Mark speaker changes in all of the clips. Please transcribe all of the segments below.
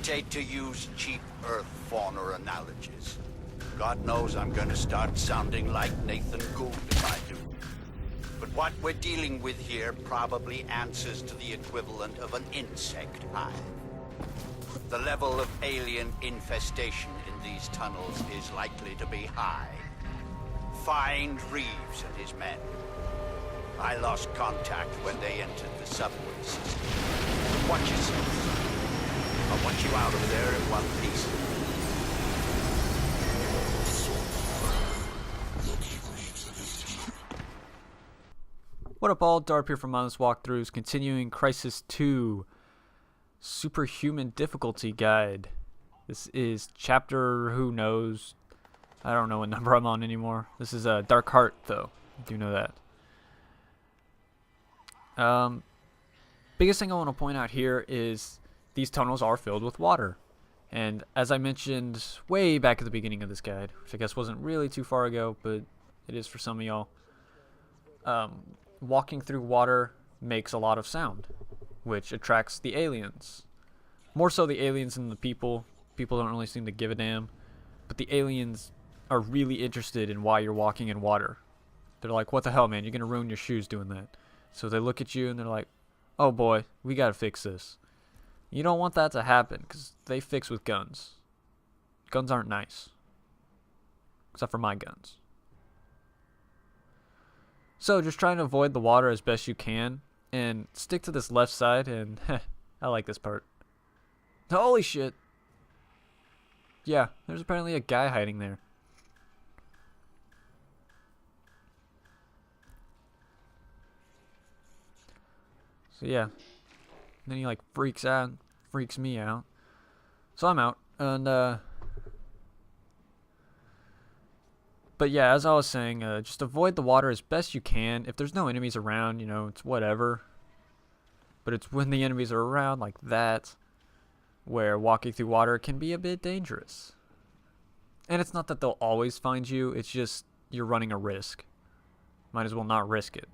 Speaker 1: hesitate to use cheap Earth fauna analogies. God knows I'm gonna start sounding like Nathan Gould if I do. But what we're dealing with here probably answers to the equivalent of an insect hive. The level of alien infestation in these tunnels is likely to be high. Find Reeves and his men. I lost contact when they entered the subway system. Watch yourself. I want you out of there in one piece.
Speaker 2: What up all, Darp here from Mindless Walkthroughs, continuing Crysis 2 Superhuman Difficulty Guide. This is chapter, who knows, I don't know what number I'm on anymore. This is a Dark Heart though, I do know that. Biggest thing I want to point out here is these tunnels are filled with water. And as I mentioned way back at the beginning of this guide, which I guess wasn't really too far ago, but it is for some of y'all. Walking through water makes a lot of sound, which attracts the aliens. More so the aliens than the people. People don't really seem to give a damn. But the aliens are really interested in why you're walking in water. They're like, what the hell, man? You're going to ruin your shoes doing that. So they look at you and they're like, oh boy, we got to fix this. You don't want that to happen because they fix with guns. Guns aren't nice. Except for my guns. So just trying to avoid the water as best you can and stick to this left side, and I like this part. Holy shit. Yeah, there's apparently a guy hiding there. So yeah. And then he like freaks me out. So I'm out. And but yeah, as I was saying, just avoid the water as best you can. If there's no enemies around, you know, it's whatever. But it's when the enemies are around like that, where walking through water can be a bit dangerous. And it's not that they'll always find you, it's just you're running a risk. Might as well not risk it.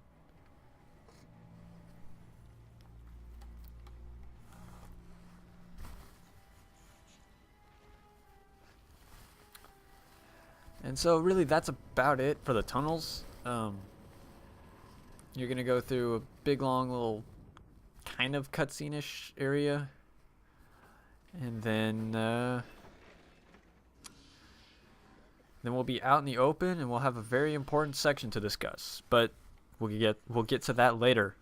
Speaker 2: And so really that's about it for the tunnels. You're going to go through a big long little kind of cutscene-ish area. And then we'll be out in the open and we'll have a very important section to discuss. But we'll get to that later.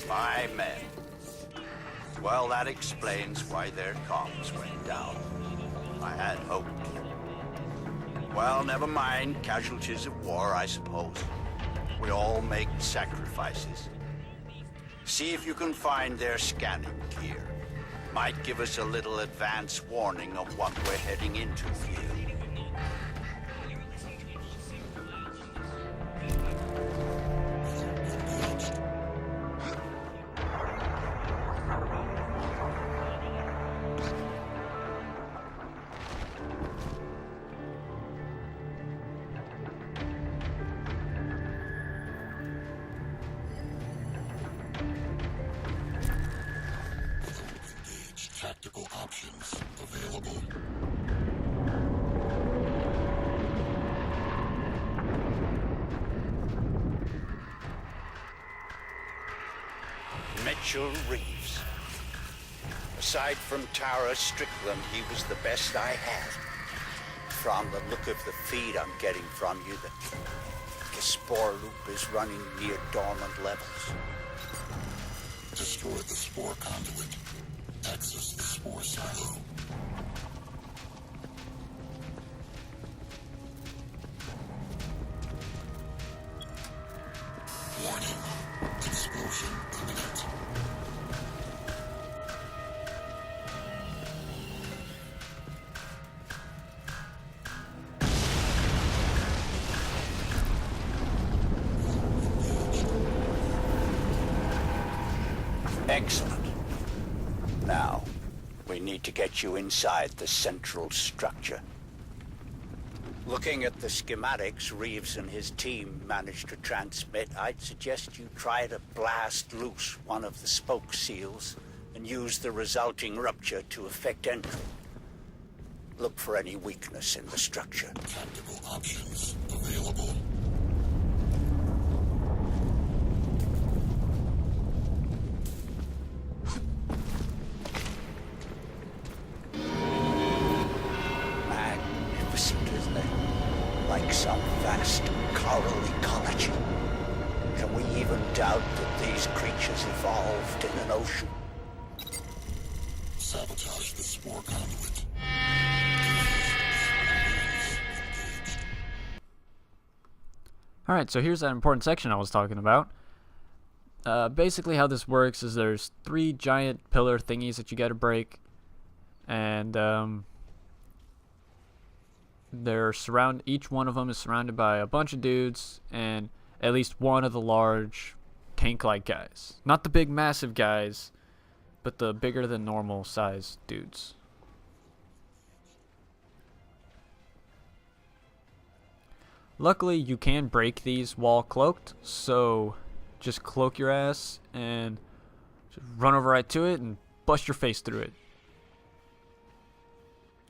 Speaker 1: My men. Well, that explains why their comms went down. I had hoped. Well, never mind. Casualties of war, I suppose. We all make sacrifices. See if you can find their scanning gear. Might give us a little advance warning of what we're heading into here.
Speaker 3: Tactical options available.
Speaker 1: Mitchell Reeves. Aside from Tara Strickland, he was the best I had. From the look of the feed I'm getting from you, the spore loop is running near dormant levels.
Speaker 3: Destroy the spore conduit. Access the spore silo. Warning. Explosion imminent.
Speaker 1: Excellent. Now, we need to get you inside the central structure. Looking at the schematics Reeves and his team managed to transmit, I'd suggest you try to blast loose one of the spoke seals and use the resulting rupture to effect entry. Look for any weakness in the structure.
Speaker 3: Tactical options available.
Speaker 1: Magnificent, isn't it? Like some vast coral ecology. Can we even doubt that these creatures evolved in an ocean?
Speaker 3: Sabotage the spore conduit.
Speaker 2: Alright, so here's that important section I was talking about. Basically how this works is there's 3 giant pillar thingies that you gotta break. And each one of them is surrounded by a bunch of dudes and at least one of the large tank-like guys. Not the big massive guys, but the bigger than normal size dudes. Luckily, you can break these while cloaked, so just cloak your ass and just run over right to it and bust your face through it.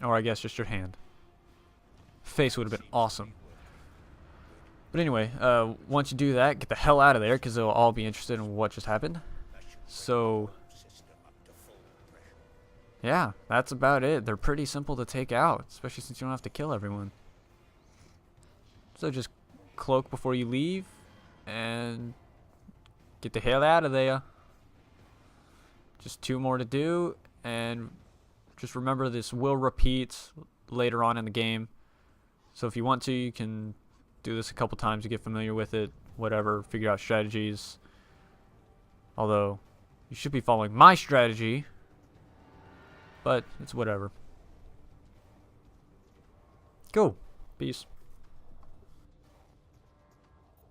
Speaker 2: Or I guess just your hand. Face would have been awesome. But anyway, once you do that, get the hell out of there because they'll all be interested in what just happened. So, yeah, that's about it. They're pretty simple to take out, especially since you don't have to kill everyone. So just cloak before you leave and get the hell out of there. Just 2 more to do, and just remember this will repeat later on in the game. So if you want to, you can do this a couple times to get familiar with it, whatever, figure out strategies. Although, you should be following my strategy, but it's whatever. Cool. Peace.